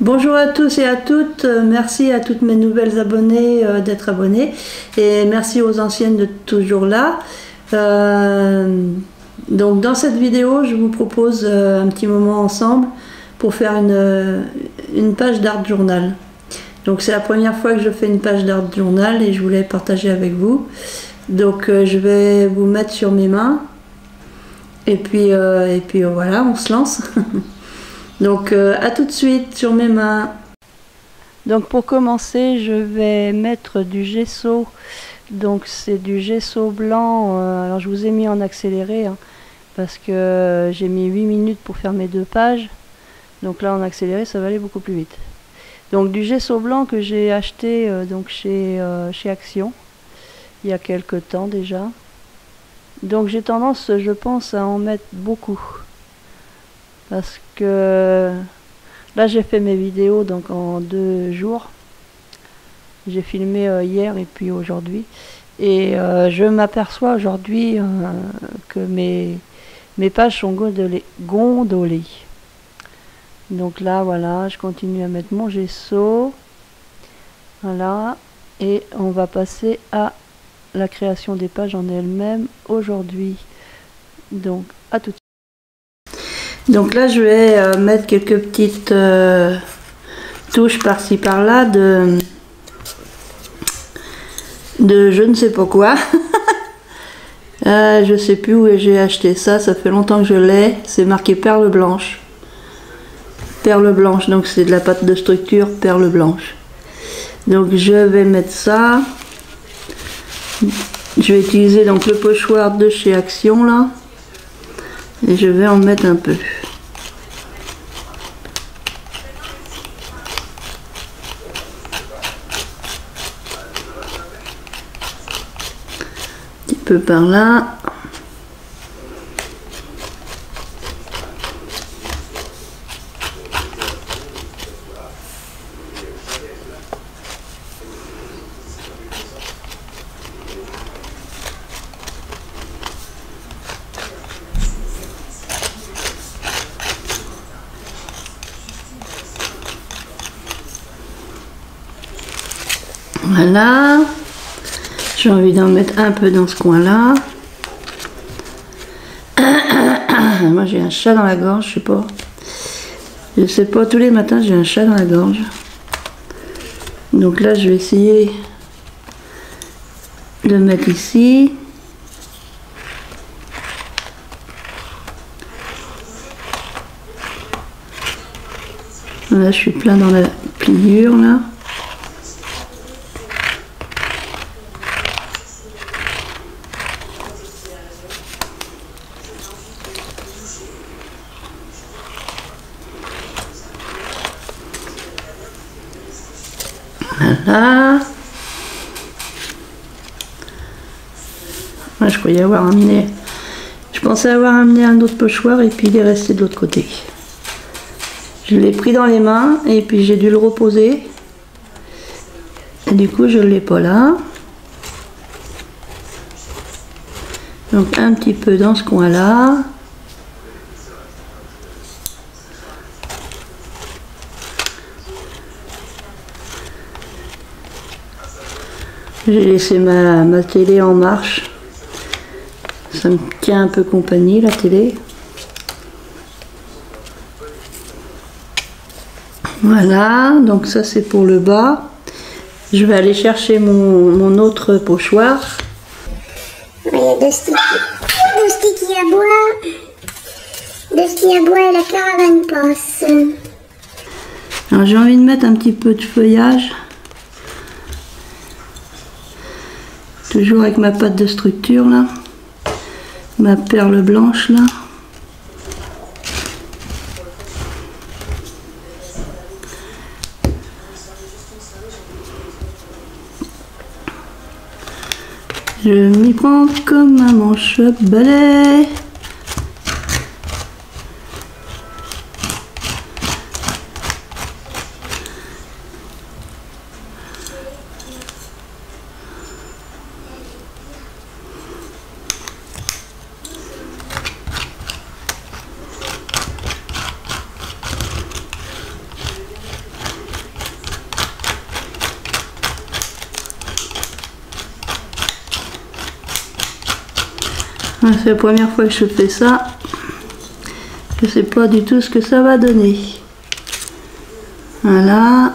Bonjour à tous et à toutes, merci à toutes mes nouvelles abonnées d'être abonnées et merci aux anciennes d'être toujours là. Donc dans cette vidéo je vous propose un petit moment ensemble pour faire une page d'art journal. Donc c'est la première fois que je fais une page d'art journal et je voulais partager avec vous. Donc je vais vous mettre sur mes mains et puis voilà, on se lance. Donc à tout de suite sur mes mains. Donc pour commencer je vais mettre du gesso. Donc c'est du gesso blanc. Alors je vous ai mis en accéléré hein, parce que j'ai mis 8 minutes pour faire mes 2 pages. Donc là en accéléré ça va aller beaucoup plus vite. Donc du gesso blanc que j'ai acheté donc chez Action il y a quelques temps déjà. Donc j'ai tendance, je pense, à en mettre beaucoup. Parce que là j'ai fait mes vidéos donc en 2 jours. J'ai filmé hier et puis aujourd'hui. Et je m'aperçois aujourd'hui que mes pages sont gondolées. Donc là voilà, je continue à mettre mon gesso. Voilà. Et on va passer à la création des pages en elles-mêmes aujourd'hui. Donc à tout de suite. Donc là je vais mettre quelques petites touches par-ci par-là de je ne sais pas quoi. Je sais plus où j'ai acheté ça, ça fait longtemps que je l'ai. C'est marqué perle blanche. Perle blanche, donc c'est de la pâte de structure perle blanche. Donc je vais mettre ça. Je vais utiliser donc le pochoir de chez Action là. Et je vais en mettre un peu. Un petit peu par là. Voilà, j'ai envie d'en mettre un peu dans ce coin-là. Moi j'ai un chat dans la gorge, je sais pas, tous les matins j'ai un chat dans la gorge. Donc là je vais essayer de mettre ici. Là je suis plein dans la pliure là. Voilà. Ouais, je croyais avoir amené. Je pensais avoir amené un autre pochoir et puis il est resté de l'autre côté. Je l'ai pris dans les mains et puis j'ai dû le reposer. Et du coup je ne l'ai pas là. Donc un petit peu dans ce coin là. J'ai laissé ma télé en marche. Ça me tient un peu compagnie la télé. Voilà, donc ça c'est pour le bas. Je vais aller chercher mon autre pochoir. Il y a deux stickies à bois. 2 stickies à bois et la caravane passe. Alors j'ai envie de mettre un petit peu de feuillage. Toujours avec ma pâte de structure là, ma perle blanche là. Je m'y prends comme un manche à balai. C'est la première fois que je fais ça. Je sais pas du tout ce que ça va donner. Voilà.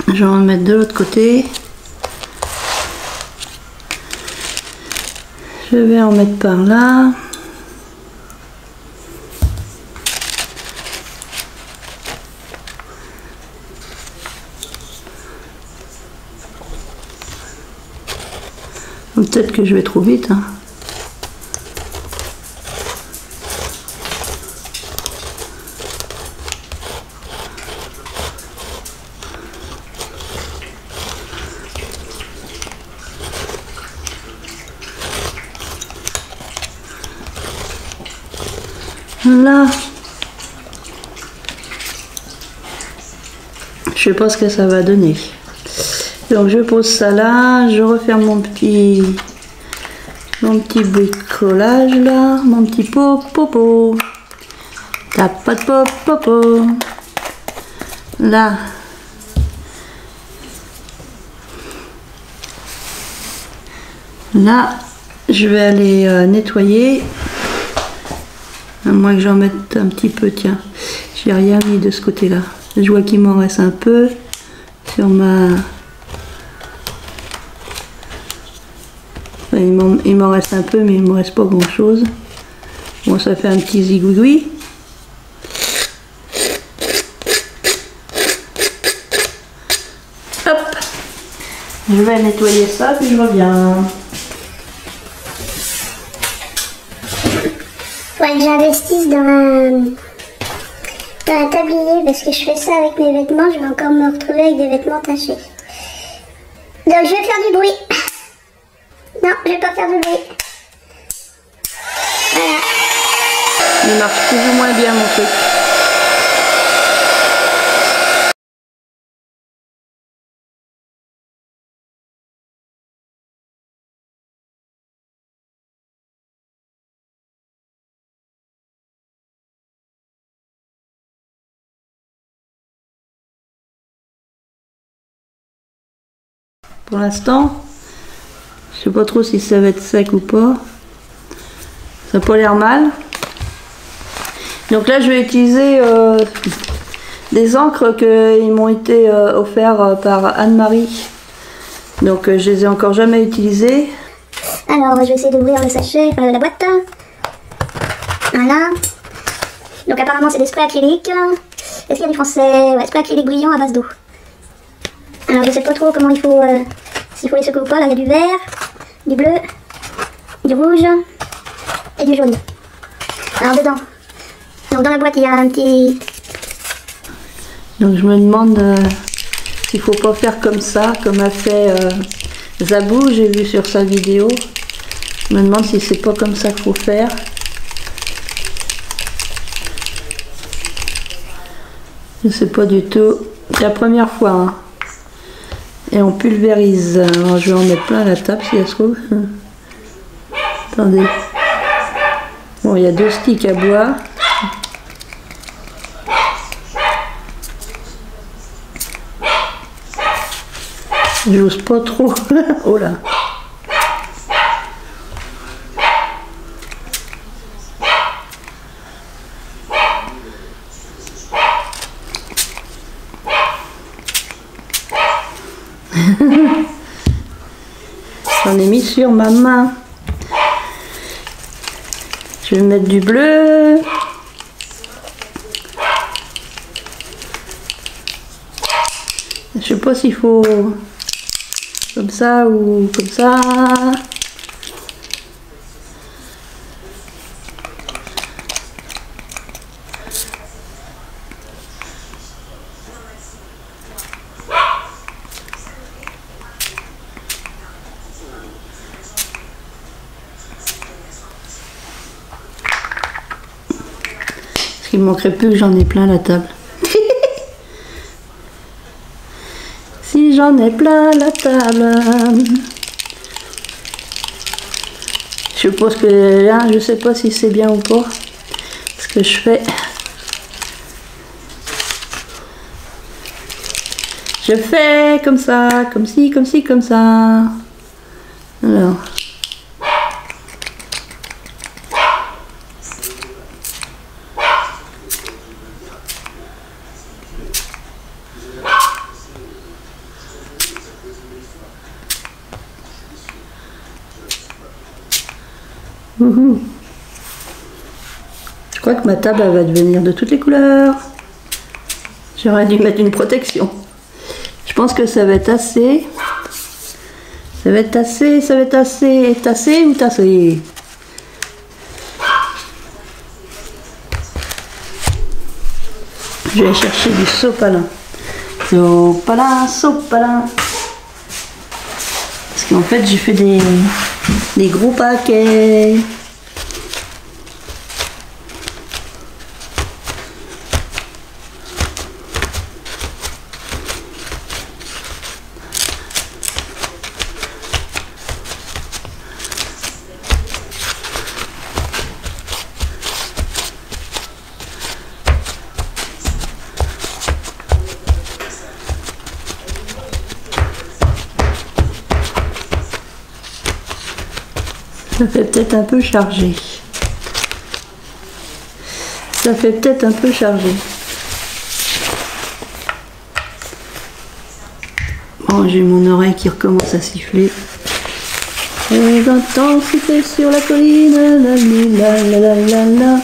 Je vais en mettre de l'autre côté. Je vais en mettre par là. Peut-être que je vais trop vite. Hein. Là, je sais pas ce que ça va donner. Donc je pose ça là, je referme mon petit bricolage là, mon petit popo. T'as pas de popo. Là. Là, je vais aller nettoyer. À moins que j'en mette un petit peu, tiens. J'ai rien mis de ce côté-là. Je vois qu'il m'en reste un peu sur ma... Enfin, il m'en reste un peu, mais il ne me reste pas grand-chose. Bon, ça fait un petit zigouigoui. Hop! Je vais nettoyer ça, puis je reviens. Ouais, que j'investisse dans un tablier parce que je fais ça avec mes vêtements, je vais encore me retrouver avec des vêtements tachés. Donc je vais faire du bruit. Non, je vais pas faire du bruit. Voilà. Il marche plus ou moins bien mon truc. Pour l'instant, je sais pas trop si ça va être sec ou pas. Ça n'a pas l'air mal. Donc là, je vais utiliser des encres qui m'ont été offertes par Anne-Marie. Donc je les ai encore jamais utilisées. Alors, je vais essayer d'ouvrir le sachet, la boîte. Voilà. Donc apparemment, c'est des sprays acryliques. Est-ce qu'il y a du français? Ouais, spray acrylique brillant à base d'eau. Alors je sais pas trop comment il faut, s'il faut les secouer ou pas. Là il y a du vert, du bleu, du rouge et du jaune. Alors dedans, donc dans la boîte il y a un petit... Donc je me demande s'il faut pas faire comme ça, comme a fait Zabou, j'ai vu sur sa vidéo. Je me demande si c'est pas comme ça qu'il faut faire. Je sais pas du tout. C'est la première fois. Hein. Et on pulvérise. Alors, je vais en mettre plein à la table si elle se trouve. Attendez. Bon, il y a 2 sticks à bois. J'ose pas trop. Oh là. J'en ai mis sur ma main. Je vais mettre du bleu. Je sais pas s'il faut comme ça ou comme ça. Il ne manquerait plus que j'en ai plein la table. Si j'en ai plein la table. Je suppose que là, je sais pas si c'est bien ou pas ce que je fais. Je fais comme ça, comme ci, comme ci, comme ça. Alors. Je crois que ma table elle va devenir de toutes les couleurs. J'aurais dû mettre une protection. Je pense que ça va être assez. Ça va être assez, ça va être assez. Tassé ou tassé? Je vais chercher du sopalin. Sopalin, sopalin. Parce qu'en fait, j'ai fait des gros paquets. Ça fait peut-être un peu chargé. Ça fait peut-être un peu chargé. Bon, j'ai mon oreille qui recommence à siffler. Et j'entends siffler sur la colline, la la la la la.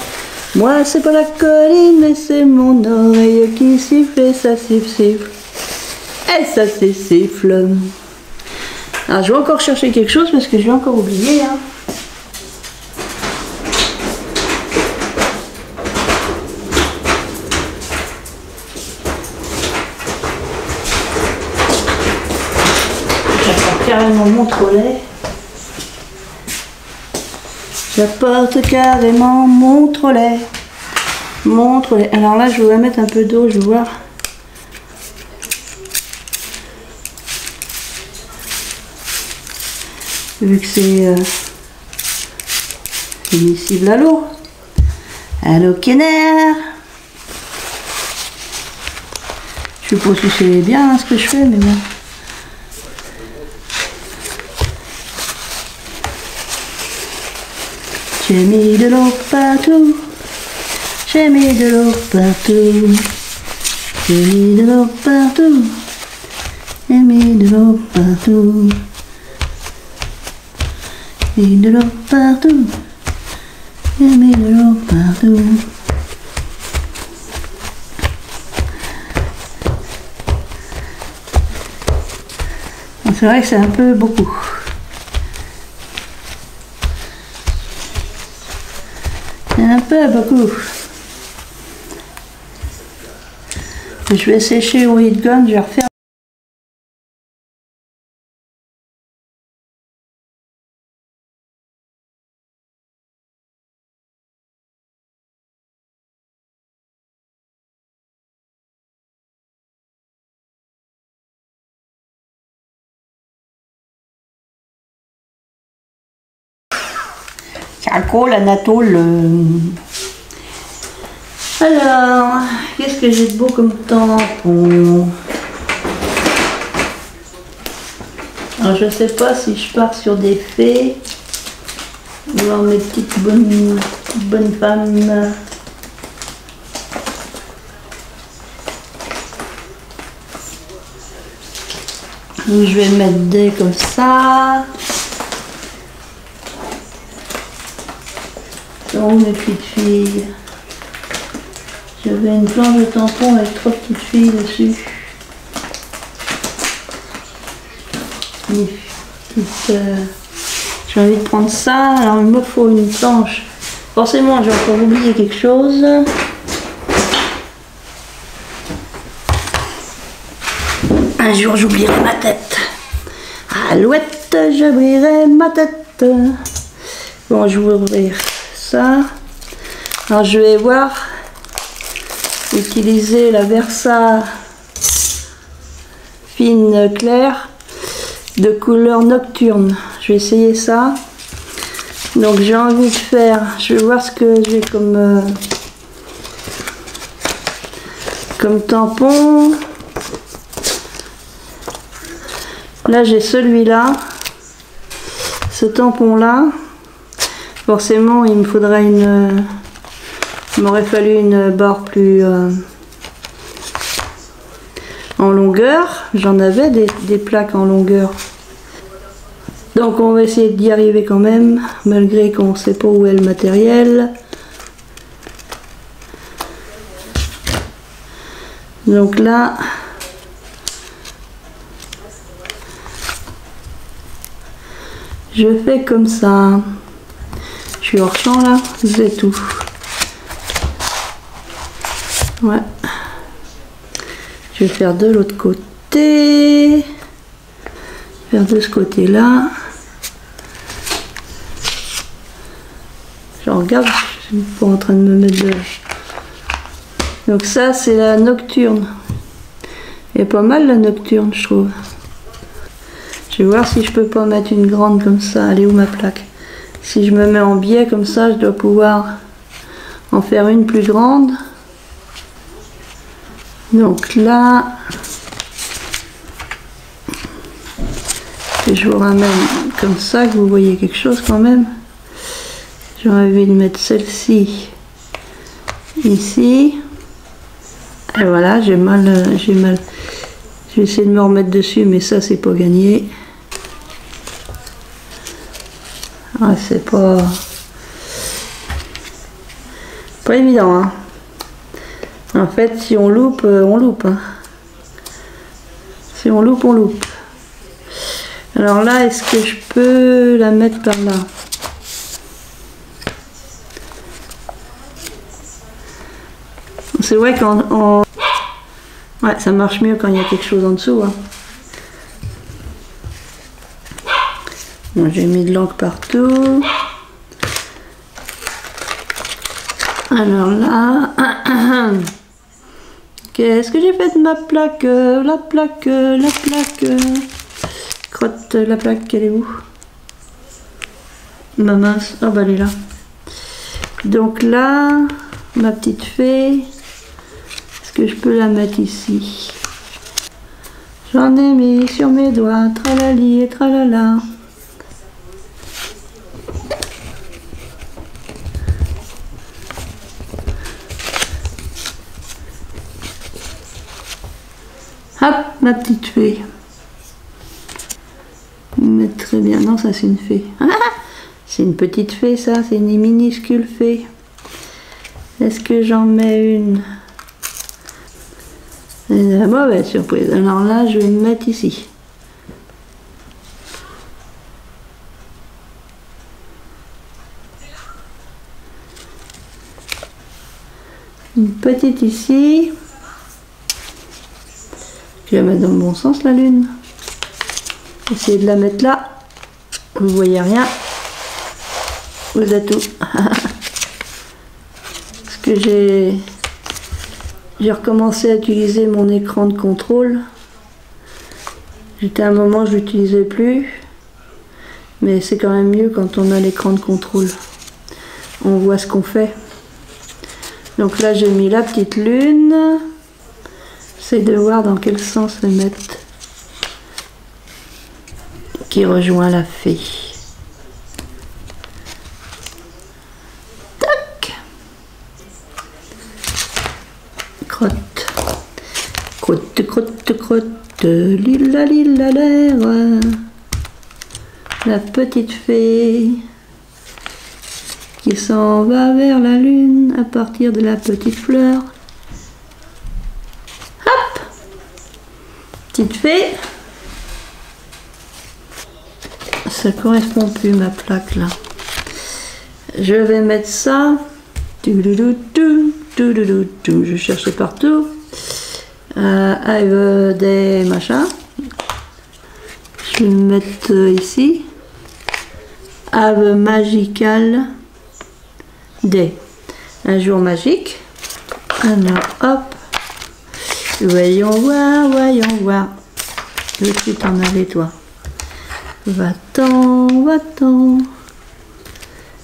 Moi, c'est pas la colline, mais c'est mon oreille qui siffle et ça siffle, siffle. Et ça siffle. Alors, je vais encore chercher quelque chose parce que je vais encore oublier. Hein. Carrément mon trolley. J'apporte carrément mon trolley. Mon trolley. Alors là, je vais mettre un peu d'eau, je vais voir. Vu que c'est miscible à l'eau. Allô, Kenner. Je sais pas si c'est bien ce que je fais, mais bon. J'ai mis de l'eau partout, j'ai mis de l'eau partout, j'ai mis de l'eau partout, j'ai mis de l'eau partout, j'ai mis de l'eau partout, j'ai mis de l'eau partout. C'est vrai que c'est un peu beaucoup. Un peu beaucoup. Je vais sécher au heat gun, je vais refaire. Ça colle, Anatole. Alors, qu'est-ce que j'ai de beau comme tampon? Alors, je sais pas si je pars sur des fées, voir mes petites bonnes femmes. Je vais mettre des comme ça. Oh, mes petites filles. J'avais une planche de tampon avec 3 petites filles dessus. J'ai envie de prendre ça. Alors il me faut une planche. Forcément, j'ai encore oublié quelque chose. Un jour, j'oublierai ma tête. Alouette, j'oublierai ma tête. Bon, je vais ouvrir ça. Alors, je vais voir. Utiliser la Versa fine claire de couleur nocturne. Je vais essayer ça. Donc j'ai envie de faire, je vais voir ce que j'ai comme tampon. Là j'ai celui-là, ce tampon là. Forcément il me faudrait une... Il m'aurait fallu une barre plus en longueur. J'en avais des plaques en longueur. Donc on va essayer d'y arriver quand même, malgré qu'on ne sait pas où est le matériel. Donc là, je fais comme ça. Je suis hors champ là, c'est tout. Ouais. Je vais faire de l'autre côté. Faire de ce côté-là. Je regarde, je suis pas en train de me mettre de... Donc ça, c'est la nocturne. Il y a pas mal la nocturne, je trouve. Je vais voir si je peux pas mettre une grande comme ça. Elle est où ma plaque? Si je me mets en biais comme ça, je dois pouvoir en faire une plus grande. Donc là, je vous ramène comme ça, que vous voyez quelque chose quand même. J'aurais envie de mettre celle-ci ici. Et voilà, j'ai mal. Je vais essayer de me remettre dessus, mais ça, c'est pas gagné. Ah, c'est pas évident, hein. En fait, si on loupe, on loupe, hein. Si on loupe, on loupe. Alors là, est-ce que je peux la mettre par là? C'est vrai qu'en... Ouais, ça marche mieux quand il y a quelque chose en dessous, hein. Bon, j'ai mis de l'encre partout. Alors là... Qu'est-ce que j'ai fait de ma plaque? La plaque... Crotte, la plaque, elle est où? Ma mince, oh bah elle est là. Donc là, ma petite fée, est-ce que je peux la mettre ici? J'en ai mis sur mes doigts, tralali et tralala. Hop, ma petite fée. Mais très bien, non, ça c'est une fée. C'est une petite fée, ça, c'est une minuscule fée. Est-ce que j'en mets une? C'est la mauvaise surprise. Alors là, je vais me mettre ici. Une petite ici. Je vais la mettre dans le bon sens, la lune. Essayez de la mettre là. Vous voyez rien. Vous êtes où? Parce que j'ai recommencé à utiliser mon écran de contrôle. J'étais à un moment, je l'utilisais plus. Mais c'est quand même mieux quand on a l'écran de contrôle. On voit ce qu'on fait. Donc là, j'ai mis la petite lune. J'essaie de voir dans quel sens le mettre. Qui rejoint la fée. Tac. Crotte. Crotte, crotte, crotte. Lila, lila, l'air. La petite fée qui s'en va vers la lune à partir de la petite fleur. Hop. Petite fée. Ça correspond plus ma plaque là. Je vais mettre ça. Je cherche partout. Avec des machins. Je vais le mettre ici. Have Magical Day. Un jour magique. Alors hop. Voyons voir, voyons voir. Où tu t'en allais toi? Va-t'en, va-t'en.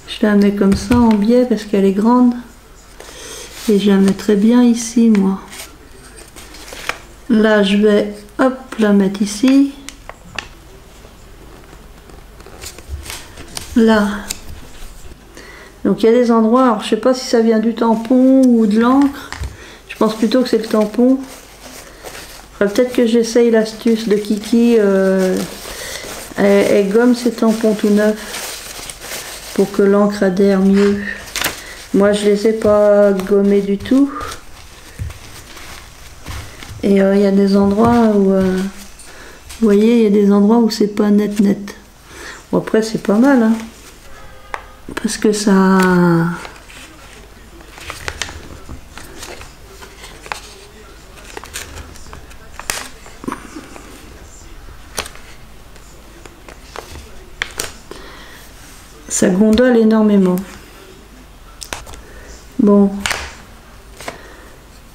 Je la mets comme ça en biais parce qu'elle est grande. Et je la mettrai bien ici, moi. Là, je vais, hop, la mettre ici. Là. Donc, il y a des endroits, alors je sais pas si ça vient du tampon ou de l'encre. Je pense plutôt que c'est le tampon. Peut-être que j'essaye l'astuce de Kiki. Elle gomme ses tampons tout neufs pour que l'encre adhère mieux. Moi je les ai pas gommés du tout. Et il y a des endroits où, vous voyez, il y a des endroits où c'est pas net. Bon, après c'est pas mal, hein, parce que ça... Ça gondole énormément. Bon.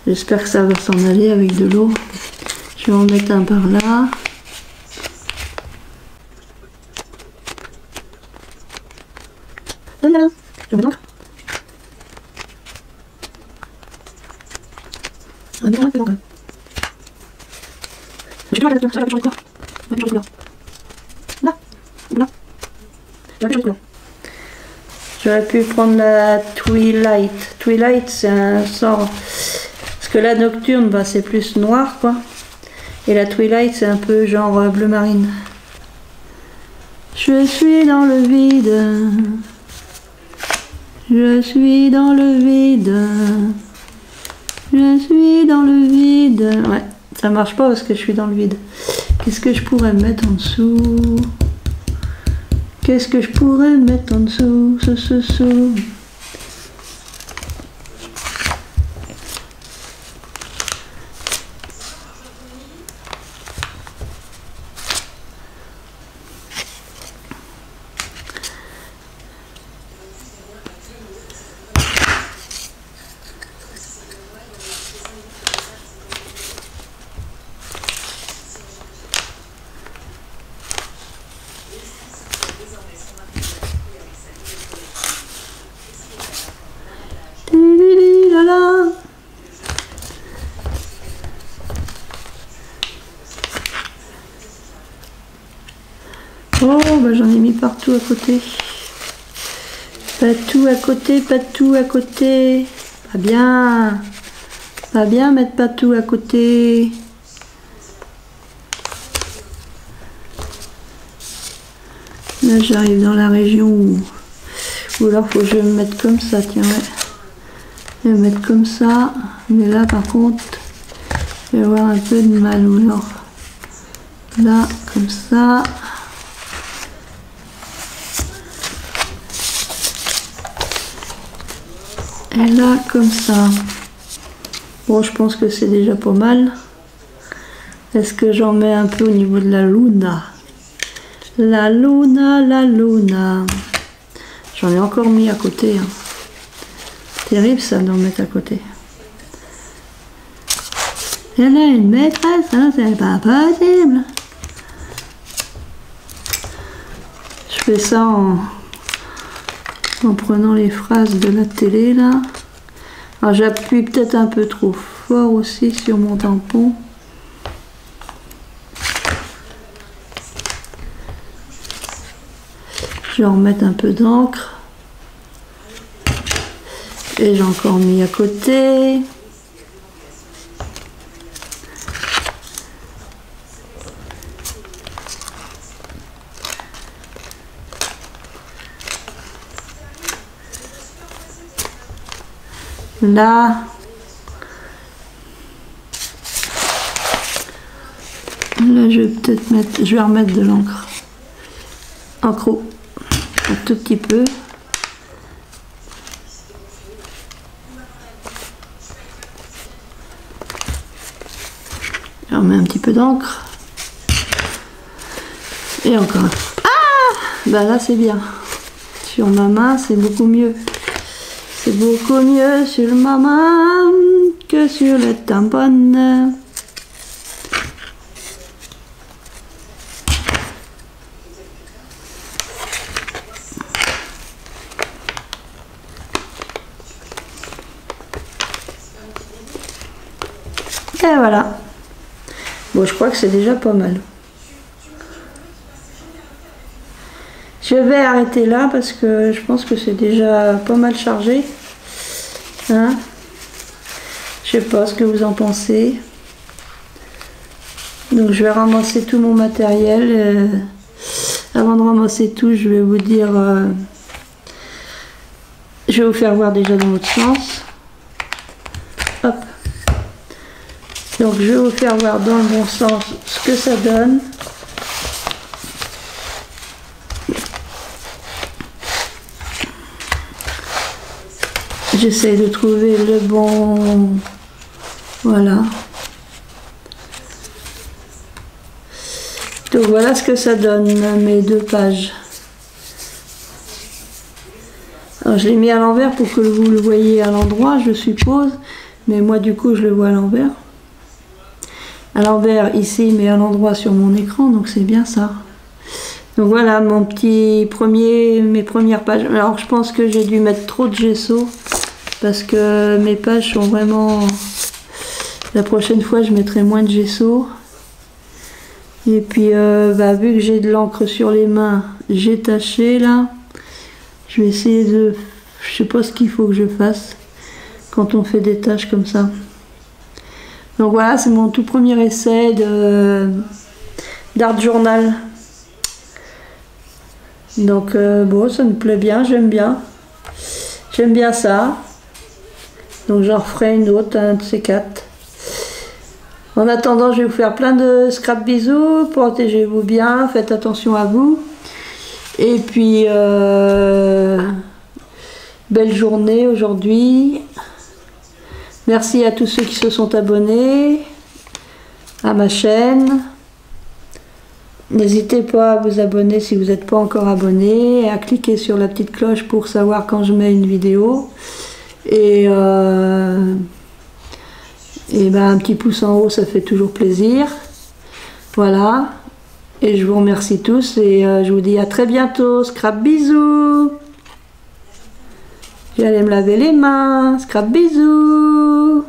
J'espère que ça va s'en aller avec de l'eau. Je vais en mettre un par là. Là, je mets l'encre. Un peu d'encre. Je vais faire la couleur. Là. Là. J'aurais pu prendre la Twilight. Twilight, c'est un sort... Parce que la nocturne, bah, c'est plus noir, quoi. Et la Twilight, c'est un peu genre bleu marine. Je suis dans le vide. Je suis dans le vide. Je suis dans le vide. Ouais, ça marche pas parce que je suis dans le vide. Qu'est-ce que je pourrais mettre en dessous? Qu'est-ce que je pourrais mettre en dessous? Oh, bah j'en ai mis partout à côté. Pas tout à côté, pas tout à côté. Pas bien. Pas bien mettre pas tout à côté. Là, j'arrive dans la région où... Ou alors, faut que je me mette comme ça, tiens, ouais. Je vais me mettre comme ça. Mais là, par contre, je vais avoir un peu de mal. Ou alors, là, comme ça. Et là, comme ça. Bon, je pense que c'est déjà pas mal. Est-ce que j'en mets un peu au niveau de la luna? La luna, la luna. J'en ai encore mis à côté. Hein. Terrible ça d'en mettre à côté. Elle a une maîtresse, hein, c'est pas possible. Je fais ça en prenant les phrases de la télé là. Alors j'appuie peut-être un peu trop fort aussi sur mon tampon. Je vais en remettre un peu d'encre. Et j'ai encore mis à côté. Là, je vais peut-être mettre, je vais remettre de l'encre en croc, un tout petit peu. Je remets un petit peu d'encre et encore. Ah, ben là c'est bien. Sur ma main, c'est beaucoup mieux. C'est beaucoup mieux sur ma main que sur le tampon. Et voilà. Bon, je crois que c'est déjà pas mal. Je vais arrêter là parce que je pense que c'est déjà pas mal chargé. Hein? Je sais pas ce que vous en pensez. Donc je vais ramasser tout mon matériel. Avant de ramasser tout, je vais vous dire... je vais vous faire voir déjà dans l'autre sens. Hop. Donc je vais vous faire voir dans le bon sens ce que ça donne. J'essaie de trouver le bon... Voilà. Donc voilà ce que ça donne, mes 2 pages. Alors je l'ai mis à l'envers pour que vous le voyez à l'endroit, je suppose. Mais moi du coup je le vois à l'envers. À l'envers ici, mais à l'endroit sur mon écran, donc c'est bien ça. Donc voilà mon mes premières pages. Alors je pense que j'ai dû mettre trop de gesso. Parce que mes pages sont vraiment... La prochaine fois, je mettrai moins de gesso. Et puis, vu que j'ai de l'encre sur les mains, j'ai taché là. Je vais essayer de... Je sais pas ce qu'il faut que je fasse quand on fait des tâches comme ça. Donc voilà, c'est mon tout premier essai d'art journal. Donc bon, ça me plaît bien, j'aime bien. J'aime bien ça. Donc j'en referai une autre, un de ces 4. En attendant, je vais vous faire plein de scrap bisous. Protégez-vous bien, faites attention à vous. Et puis, belle journée aujourd'hui. Merci à tous ceux qui se sont abonnés à ma chaîne. N'hésitez pas à vous abonner si vous n'êtes pas encore abonné, et à cliquer sur la petite cloche pour savoir quand je mets une vidéo. Et un petit pouce en haut, ça fait toujours plaisir. Voilà. Et je vous remercie tous et je vous dis à très bientôt. Scrap bisous. J'allais me laver les mains. Scrap bisous.